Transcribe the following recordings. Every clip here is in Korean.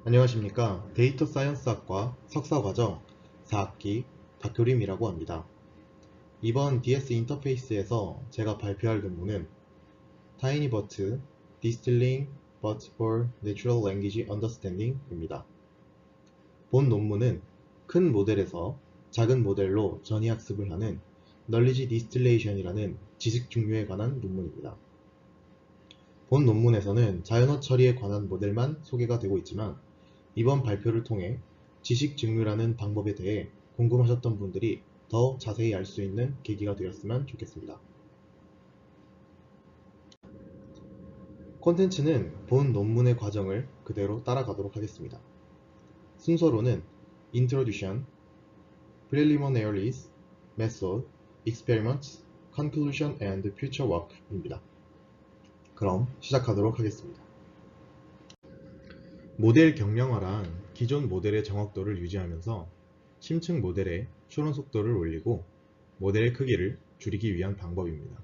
안녕하십니까. 데이터 사이언스학과 석사과정 4학기 박효림이라고 합니다. 이번 DS 인터페이스에서 제가 발표할 논문은 TinyBut Distilling But for Natural Language Understanding 입니다. 본 논문은 큰 모델에서 작은 모델로 전이학습을 하는 Knowledge Distillation이라는 지식 중류에 관한 논문입니다. 본 논문에서는 자연어 처리에 관한 모델만 소개가 되고 있지만 이번 발표를 통해 지식 증류라는 방법에 대해 궁금하셨던 분들이 더 자세히 알 수 있는 계기가 되었으면 좋겠습니다. 콘텐츠는 본 논문의 과정을 그대로 따라가도록 하겠습니다. 순서로는 Introduction, Preliminaries, Method, Experiments, Conclusion and Future Work입니다. 그럼 시작하도록 하겠습니다. 모델 경량화란 기존 모델의 정확도를 유지하면서 심층 모델의 추론 속도를 올리고 모델의 크기를 줄이기 위한 방법입니다.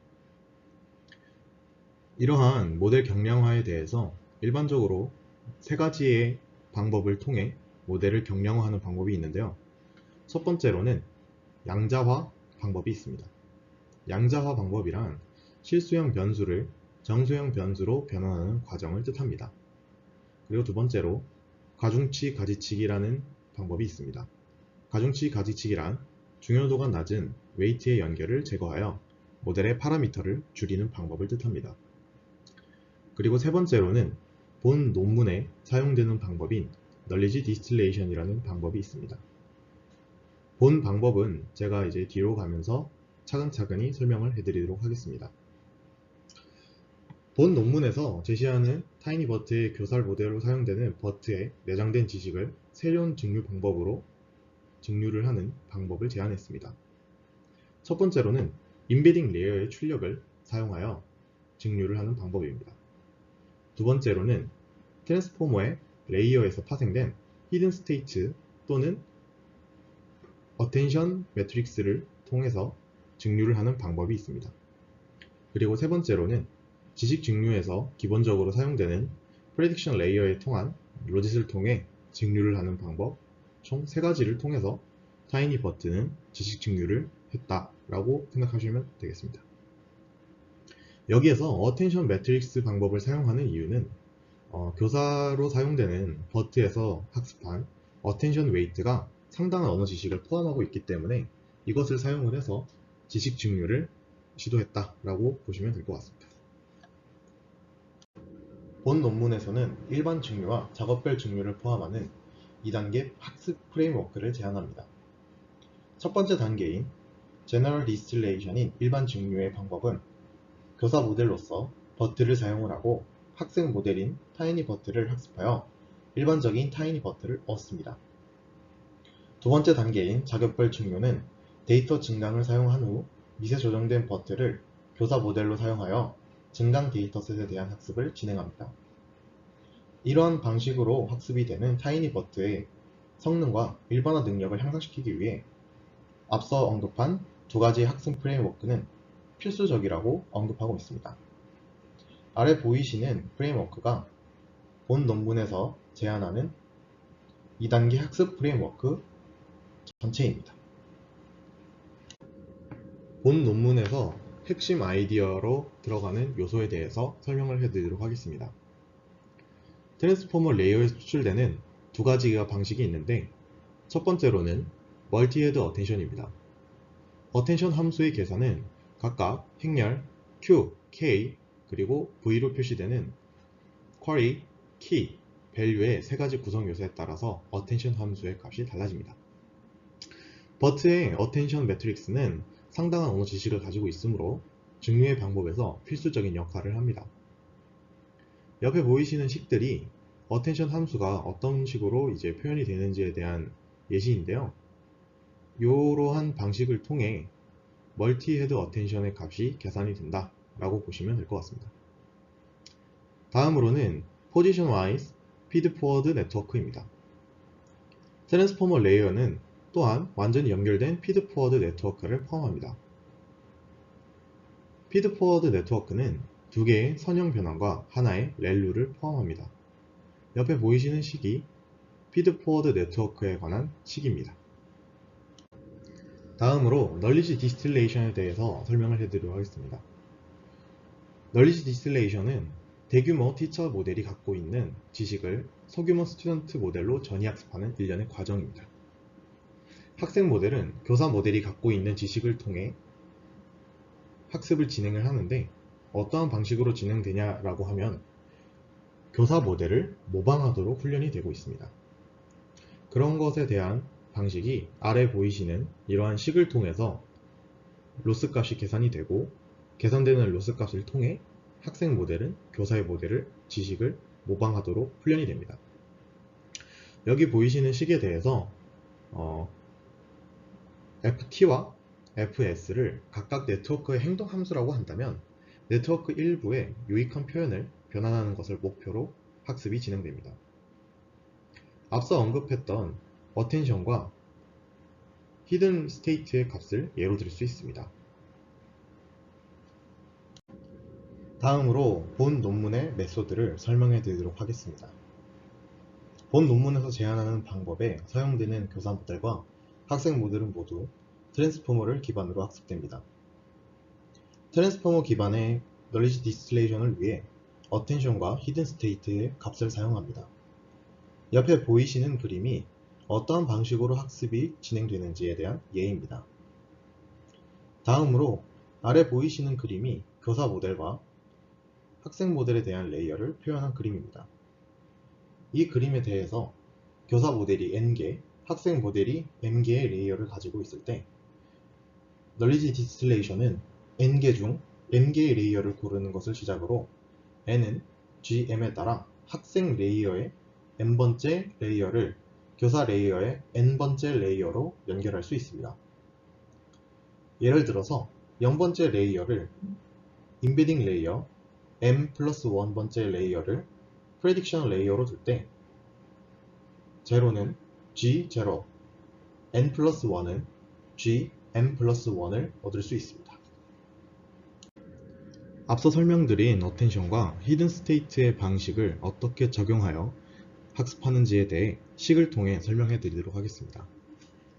이러한 모델 경량화에 대해서 일반적으로 세 가지의 방법을 통해 모델을 경량화하는 방법이 있는데요. 첫 번째로는 양자화 방법이 있습니다. 양자화 방법이란 실수형 변수를 정수형 변수로 변환하는 과정을 뜻합니다. 그리고 두 번째로 가중치 가지치기라는 방법이 있습니다. 가중치 가지치기란 중요도가 낮은 웨이트의 연결을 제거하여 모델의 파라미터를 줄이는 방법을 뜻합니다. 그리고 세 번째로는 본 논문에 사용되는 방법인 Knowledge Distillation이라는 방법이 있습니다. 본 방법은 제가 이제 뒤로 가면서 차근차근히 설명을 해드리도록 하겠습니다. 본 논문에서 제시하는 타이니버트의 교살 모델로 사용되는 버트에 내장된 지식을 세련 증류 방법으로 증류를 하는 방법을 제안했습니다. 첫 번째로는 인베딩 레이어의 출력을 사용하여 증류를 하는 방법입니다. 두 번째로는 트랜스포머의 레이어에서 파생된 히든 스테이트 또는 어텐션 매트릭스를 통해서 증류를 하는 방법이 있습니다. 그리고 세 번째로는 지식 증류에서 기본적으로 사용되는 프레딕션 레이어에 통한 로짓을 통해 증류를 하는 방법 총 세 가지를 통해서 타이니버트는 지식 증류를 했다라고 생각하시면 되겠습니다. 여기에서 어텐션 매트릭스 방법을 사용하는 이유는 교사로 사용되는 버트에서 학습한 어텐션 웨이트가 상당한 언어 지식을 포함하고 있기 때문에 이것을 사용을 해서 지식 증류를 시도했다라고 보시면 될 것 같습니다. 본 논문에서는 일반 증류와 작업별 증류를 포함하는 2단계 학습 프레임워크를 제안합니다. 첫 번째 단계인 General Distillation인 일반 증류의 방법은 교사 모델로서 버트를 사용을 하고 학생 모델인 타이니버트를 학습하여 일반적인 타이니버트를 얻습니다. 두 번째 단계인 작업별 증류는 데이터 증강을 사용한 후 미세 조정된 버트를 교사 모델로 사용하여 증강 데이터셋에 대한 학습을 진행합니다. 이러한 방식으로 학습이 되는 타이니버트의 성능과 일반화 능력을 향상시키기 위해 앞서 언급한 두 가지의 학습 프레임워크는 필수적이라고 언급하고 있습니다. 아래 보이시는 프레임워크가 본 논문에서 제안하는 2단계 학습 프레임워크 전체입니다. 본 논문에서 핵심 아이디어로 들어가는 요소에 대해서 설명을 해드리도록 하겠습니다. 트랜스포머 레이어에서 추출되는 두 가지의 방식이 있는데 첫 번째로는 멀티헤드 어텐션입니다. 어텐션 함수의 계산은 각각 행렬 Q, K, 그리고 V로 표시되는 쿼리, 키, 밸류의 세 가지 구성 요소에 따라서 어텐션 함수의 값이 달라집니다. 버트의 어텐션 매트릭스는 상당한 언어 지식을 가지고 있으므로 증류의 방법에서 필수적인 역할을 합니다. 옆에 보이시는 식들이 어텐션 함수가 어떤 식으로 이제 표현이 되는지에 대한 예시인데요. 이러한 방식을 통해 멀티헤드 어텐션의 값이 계산이 된다 라고 보시면 될 것 같습니다. 다음으로는 포지션 와이즈 피드 포워드 네트워크입니다. 트랜스포머 레이어는 또한 완전히 연결된 피드 포워드 네트워크를 포함합니다. 피드 포워드 네트워크는 두 개의 선형 변환과 하나의 렐루를 포함합니다. 옆에 보이시는 식이 피드포워드 네트워크에 관한 식입니다. 다음으로 널리지 디스틸레이션에 대해서 설명을 해드리도록 하겠습니다. 널리지 디스틸레이션은 대규모 티처 모델이 갖고 있는 지식을 소규모 스튜던트 모델로 전이학습하는 일련의 과정입니다. 학생 모델은 교사 모델이 갖고 있는 지식을 통해 학습을 진행을 하는데 어떠한 방식으로 진행되냐라고 하면 교사 모델을 모방하도록 훈련이 되고 있습니다. 그런 것에 대한 방식이 아래 보이시는 이러한 식을 통해서 로스 값이 계산이 되고 계산되는 로스 값을 통해 학생 모델은 교사의 모델을 지식을 모방하도록 훈련이 됩니다. 여기 보이시는 식에 대해서 ft와 fs를 각각 네트워크의 행동 함수라고 한다면 네트워크 일부의 유익한 표현을 변환하는 것을 목표로 학습이 진행됩니다. 앞서 언급했던 어텐션과 히든 스테이트의 값을 예로 들 수 있습니다. 다음으로 본 논문의 메소드를 설명해 드리도록 하겠습니다. 본 논문에서 제안하는 방법에 사용되는 교사 모델과 학생 모델은 모두 트랜스포머를 기반으로 학습됩니다. 트랜스포머 기반의 널리지 디스틸레이션을 위해 어텐션과 히든 스테이트의 값을 사용합니다. 옆에 보이시는 그림이 어떠한 방식으로 학습이 진행되는지에 대한 예입니다. 다음으로 아래 보이시는 그림이 교사 모델과 학생 모델에 대한 레이어를 표현한 그림입니다. 이 그림에 대해서 교사 모델이 N개, 학생 모델이 M개의 레이어를 가지고 있을 때 널리지 디스틸레이션은 N개 중 M개의 레이어를 고르는 것을 시작으로 N은 GM에 따라 학생 레이어의 N번째 레이어를 교사 레이어의 N번째 레이어로 연결할 수 있습니다. 예를 들어서 0번째 레이어를 인베딩 레이어, M 플러스 1번째 레이어를 프레딕션 레이어로 둘 때 0는 G0, N 플러스 1은 G, M 플러스 1을 얻을 수 있습니다. 앞서 설명드린 어텐션과 히든 스테이트의 방식을 어떻게 적용하여 학습하는지에 대해 식을 통해 설명해 드리도록 하겠습니다.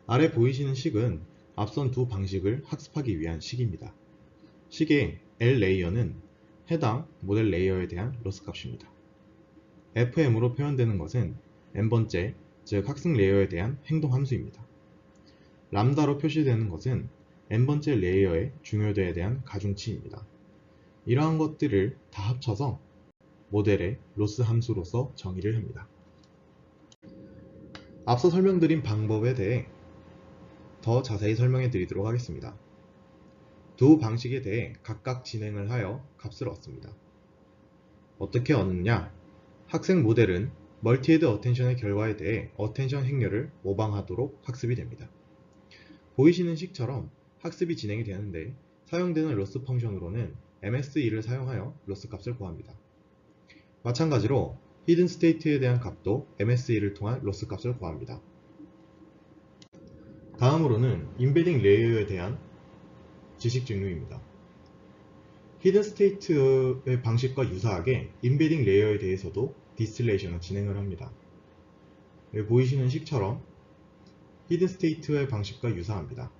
아래 보이시는 식은 앞선 두 방식을 학습하기 위한 식입니다. 식의 L 레이어는 해당 모델 레이어에 대한 로스 값입니다. FM으로 표현되는 것은 n번째, 즉 학생 레이어에 대한 행동 함수입니다. 람다로 표시되는 것은 n번째 레이어의 중요도에 대한 가중치입니다. 이러한 것들을 다 합쳐서 모델의 로스 함수로서 정의를 합니다. 앞서 설명드린 방법에 대해 더 자세히 설명해 드리도록 하겠습니다. 두 방식에 대해 각각 진행을 하여 값을 얻습니다. 어떻게 얻느냐? 학생 모델은 멀티헤드 어텐션의 결과에 대해 어텐션 행렬을 모방하도록 학습이 됩니다. 보이시는 식처럼 학습이 진행이 되는데 사용되는 로스 펑션으로는 MSE를 사용하여 로스 값을 구합니다. 마찬가지로 히든 스테이트에 대한 값도 MSE를 통한 로스 값을 구합니다. 다음으로는 인베딩 레이어에 대한 지식 증류입니다. 히든 스테이트의 방식과 유사하게 인베딩 레이어에 대해서도 디스틸레이션을 진행을 합니다. 여기 보이시는 식처럼 히든 스테이트의 방식과 유사합니다.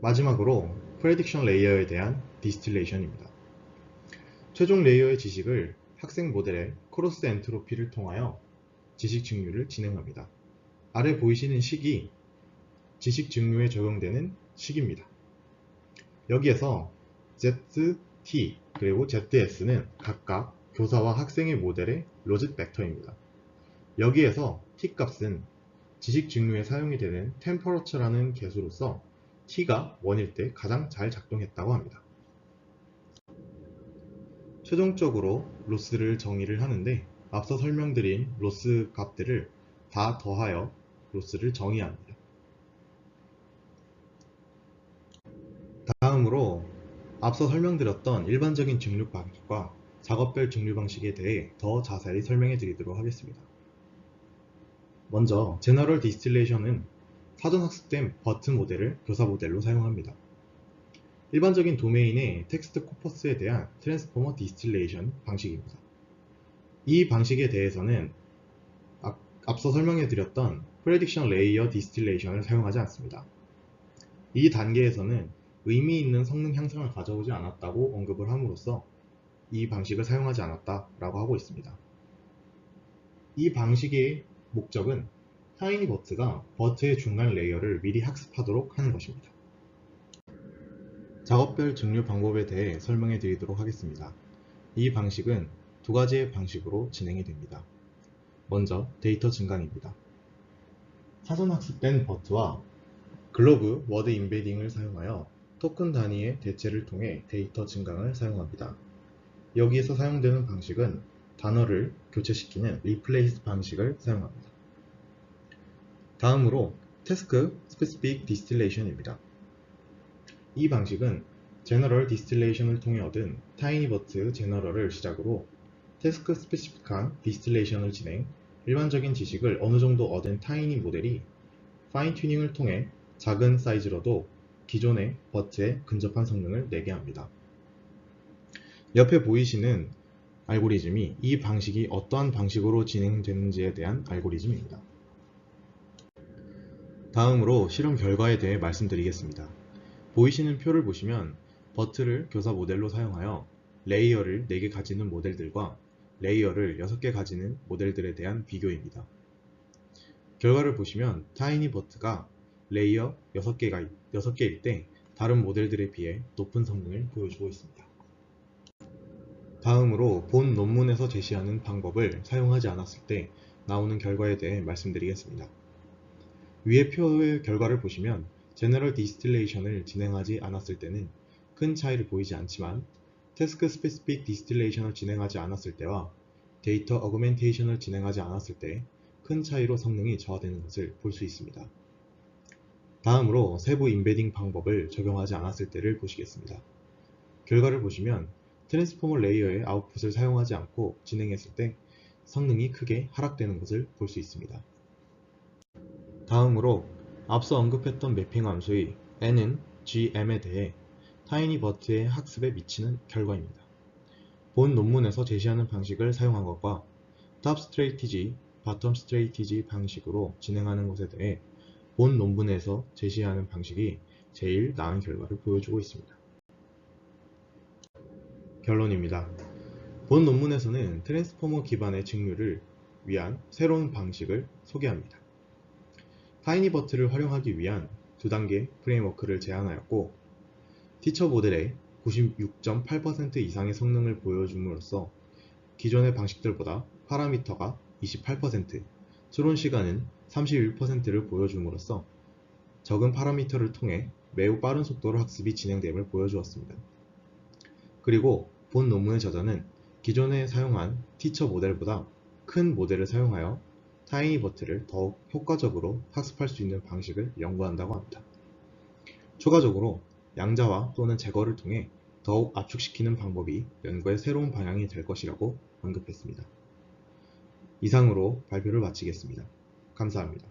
마지막으로 프레딕션 레이어에 대한 디스틸레이션입니다. 최종 레이어의 지식을 학생 모델의 크로스 엔트로피를 통하여 지식 증류를 진행합니다. 아래 보이시는 식이 지식 증류에 적용되는 식입니다. 여기에서 ZT 그리고 ZS는 각각 교사와 학생의 모델의 로짓 벡터입니다. 여기에서 T 값은 지식 증류에 사용이 되는 템퍼러처라는 개수로서 T가 1일 때 가장 잘 작동했다고 합니다. 최종적으로 로스를 정의를 하는데 앞서 설명드린 로스 값들을 다 더하여 로스를 정의합니다. 다음으로 앞서 설명드렸던 일반적인 증류 방식과 작업별 증류 방식에 대해 더 자세히 설명해 드리도록 하겠습니다. 먼저 제너럴 디스틸레이션은 사전 학습된 버튼 모델을 교사 모델로 사용합니다. 일반적인 도메인의 텍스트 코퍼스에 대한 트랜스포머 디스틸레이션 방식입니다. 이 방식에 대해서는 앞서 설명해드렸던 Prediction Layer Distillation을 사용하지 않습니다. 이 단계에서는 의미 있는 성능 향상을 가져오지 않았다고 언급을 함으로써 이 방식을 사용하지 않았다라고 하고 있습니다. 이 방식의 목적은 타이니버트가 버트의 중간 레이어를 미리 학습하도록 하는 것입니다. 작업별 증류 방법에 대해 설명해 드리도록 하겠습니다. 이 방식은 두 가지의 방식으로 진행이 됩니다. 먼저 데이터 증강입니다. 사전 학습된 버트와 글로브 워드 임베딩을 사용하여 토큰 단위의 대체를 통해 데이터 증강을 사용합니다. 여기에서 사용되는 방식은 단어를 교체시키는 replace 방식을 사용합니다. 다음으로 Task Specific Distillation입니다. 이 방식은 General Distillation을 통해 얻은 TinyBut 제너럴을 시작으로 Task Specific한 Distillation을 진행, 일반적인 지식을 어느 정도 얻은 타이니 모델이 파인 튜닝을 통해 작은 사이즈로도 기존의 버트에 근접한 성능을 내게 합니다. 옆에 보이시는 알고리즘이 이 방식이 어떠한 방식으로 진행되는지에 대한 알고리즘입니다. 다음으로 실험 결과에 대해 말씀드리겠습니다. 보이시는 표를 보시면 버트를 교사 모델로 사용하여 레이어를 4개 가지는 모델들과 레이어를 6개 가지는 모델들에 대한 비교입니다. 결과를 보시면 타이니버트가 레이어 6개일 때 다른 모델들에 비해 높은 성능을 보여주고 있습니다. 다음으로 본 논문에서 제시하는 방법을 사용하지 않았을 때 나오는 결과에 대해 말씀드리겠습니다. 위의 표의 결과를 보시면 제너럴 디스틸레이션을 진행하지 않았을 때는 큰 차이를 보이지 않지만 태스크 스페시픽 디스틸레이션을 진행하지 않았을 때와 데이터 어그멘테이션을 진행하지 않았을 때 큰 차이로 성능이 저하되는 것을 볼 수 있습니다. 다음으로 세부 임베딩 방법을 적용하지 않았을 때를 보시겠습니다. 결과를 보시면 트랜스포머 레이어의 아웃풋을 사용하지 않고 진행했을 때 성능이 크게 하락되는 것을 볼 수 있습니다. 다음으로 앞서 언급했던 매핑 함수의 n은 gm에 대해 타이니버트의 학습에 미치는 결과입니다. 본 논문에서 제시하는 방식을 사용한 것과 탑 스트레이티지, 바텀 스트레이티지 방식으로 진행하는 것에 대해 본 논문에서 제시하는 방식이 제일 나은 결과를 보여주고 있습니다. 결론입니다. 본 논문에서는 트랜스포머 기반의 증류를 위한 새로운 방식을 소개합니다. 타이니버트를 활용하기 위한 2단계 프레임워크를 제안하였고 티처 모델의 96.8% 이상의 성능을 보여줌으로써 기존의 방식들보다 파라미터가 28%, 추론 시간은 31%를 보여줌으로써 적은 파라미터를 통해 매우 빠른 속도로 학습이 진행됨을 보여주었습니다. 그리고 본 논문의 저자는 기존에 사용한 티처 모델보다 큰 모델을 사용하여 타이니버트를 더욱 효과적으로 학습할 수 있는 방식을 연구한다고 합니다. 추가적으로 양자화 또는 제거를 통해 더욱 압축시키는 방법이 연구의 새로운 방향이 될 것이라고 언급했습니다. 이상으로 발표를 마치겠습니다. 감사합니다.